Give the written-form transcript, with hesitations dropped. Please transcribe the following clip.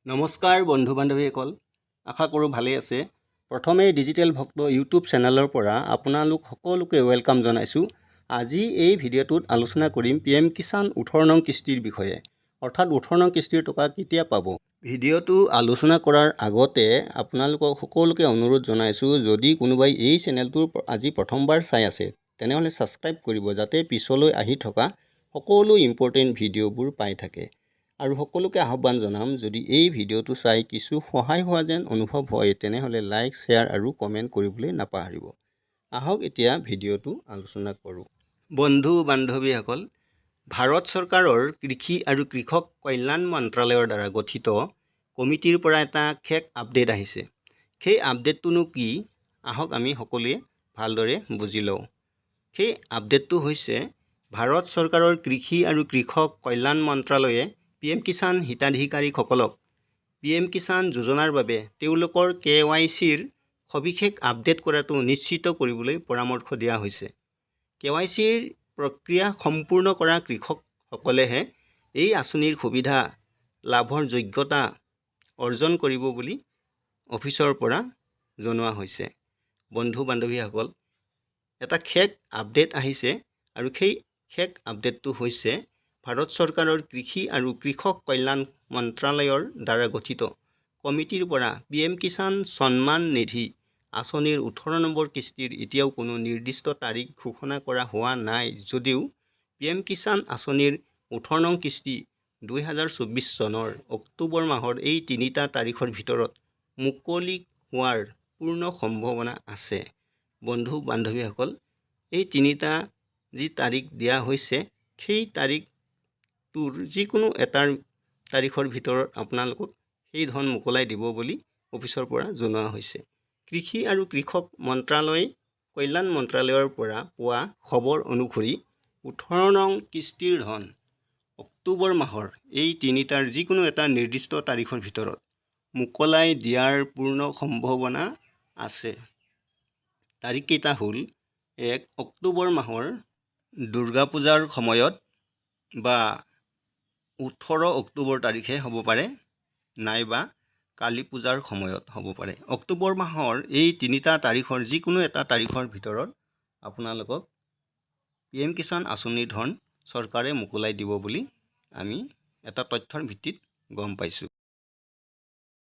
নমস্কাৰ বন্ধু বান্ধৱীসকল, আশা কৰোঁ ভালেই আছে। প্ৰথমে ডিজিটেল ভক্ত ইউটিউব চেনেলৰ পৰা আপোনালোক সকলোকে ৱেলকাম জনাইছোঁ। আজি এই ভিডিঅ'টোত আলোচনা কৰিম PM কিষাণ 18 নং কিস্তিৰ বিষয়ে, অৰ্থাৎ 18 নং কিস্তিৰ টকা কেতিয়া পাব। ভিডিঅ'টো আলোচনা কৰাৰ আগতে আপোনালোকক সকলোকে অনুৰোধ জনাইছোঁ, যদি কোনোবাই এই চেনেলটোৰ আজি প্ৰথমবাৰ চাই আছে তেনেহ'লে ছাবস্ক্ৰাইব কৰিব, যাতে পিছলৈ আহি থকা সকলো ইম্পৰ্টেণ্ট ভিডিঅ'বোৰ পাই থাকে। আৰু সকলোকে আহ্বান জনাম, যদি এই ভিডিঅ'টো চাই কিছু সহায় হোৱা যেন অনুভৱ হয় তেনেহ'লে লাইক, শ্বেয়াৰ আৰু কমেণ্ট কৰিবলৈ নাপাহৰিব। আহক এতিয়া ভিডিঅ'টো আলোচনা কৰোঁ। বন্ধু বান্ধৱীসকল, ভাৰত চৰকাৰৰ কৃষি আৰু কৃষক কল্যাণ মন্ত্ৰালয়ৰ দ্বাৰা গঠিত কমিটিৰ পৰা এটা খেক আপডেট আহিছে। সেই আপডেটটোনো কি, আহক আমি সকলোৱে ভালদৰে বুজি লওঁ। সেই আপডেটটো হৈছে, ভাৰত চৰকাৰৰ কৃষি আৰু কৃষক কল্যাণ মন্ত্ৰালয়ে PM কিষাণ হিতাধিকাৰীসকলক PM কিষাণ যোজনাৰ বাবে তেওঁলোকৰ KYCৰ সবিশেষ আপডেট কৰাটো নিশ্চিত কৰিবলৈ পৰামৰ্শ দিয়া হৈছে। KYCৰ প্ৰক্ৰিয়া সম্পূৰ্ণ কৰা কৃষকসকলেহে এই আঁচনিৰ সুবিধা লাভৰ যোগ্যতা অৰ্জন কৰিব বুলি অফিচৰ পৰা জনোৱা হৈছে। বন্ধু বান্ধৱীসকল, এটা খেক আপডেট আহিছে আৰু সেই খেক আপডেটটো হৈছে, ভাৰত চৰকাৰৰ কৃষি আৰু কৃষক কল্যাণ মন্ত্ৰালয়ৰ দ্বাৰা গঠিত কমিটিৰ পৰা PM কিষাণ সন্মান নিধি আঁচনিৰ 18 নম্বৰ কিস্তিৰ এতিয়াও কোনো নিৰ্দিষ্ট তাৰিখ ঘোষণা কৰা হোৱা নাই যদিও PM কিষাণ আঁচনিৰ 18 নং কিস্তি 2024 চনৰ অক্টোবৰ মাহৰ এই তিনিটা তাৰিখৰ ভিতৰত মুকলি হোৱাৰ পূৰ্ণ সম্ভাৱনা আছে। বন্ধু বান্ধৱীসকল, এই তিনিটা যি তাৰিখ দিয়া হৈছে, সেই তাৰিখটোৰ যিকোনো এটাৰ তাৰিখৰ ভিতৰত আপোনালোকক সেই ধন মোকলাই দিব বুলি অফিচৰ পৰা জনোৱা হৈছে। কৃষি আৰু কৃষক মন্ত্ৰালয় কল্যাণ মন্ত্ৰালয়ৰ পৰা পোৱা খবৰ অনুসৰি 18 নং কিস্তিৰ ধন অক্টোবৰ মাহৰ এই তিনিটাৰ যিকোনো এটা নিৰ্দিষ্ট তাৰিখৰ ভিতৰত মোকলাই দিয়াৰ পূৰ্ণ সম্ভাৱনা আছে। তাৰিখকেইটা হ'ল, 1 অক্টোবৰ মাহৰ দুৰ্গা পূজাৰ সময়ত বা 18 অক্টোবৰ তাৰিখে হ'ব পাৰে, নাইবা কালী পূজাৰ সময়ত হ'ব পাৰে। অক্টোবৰ মাহৰ এই তিনিটা তাৰিখৰ যিকোনো এটা তাৰিখৰ ভিতৰত আপোনালোকক PM কিষাণ আঁচনিৰ ধন চৰকাৰে মোকলাই দিব বুলি আমি এটা তথ্যৰ ভিত্তিত গম পাইছোঁ।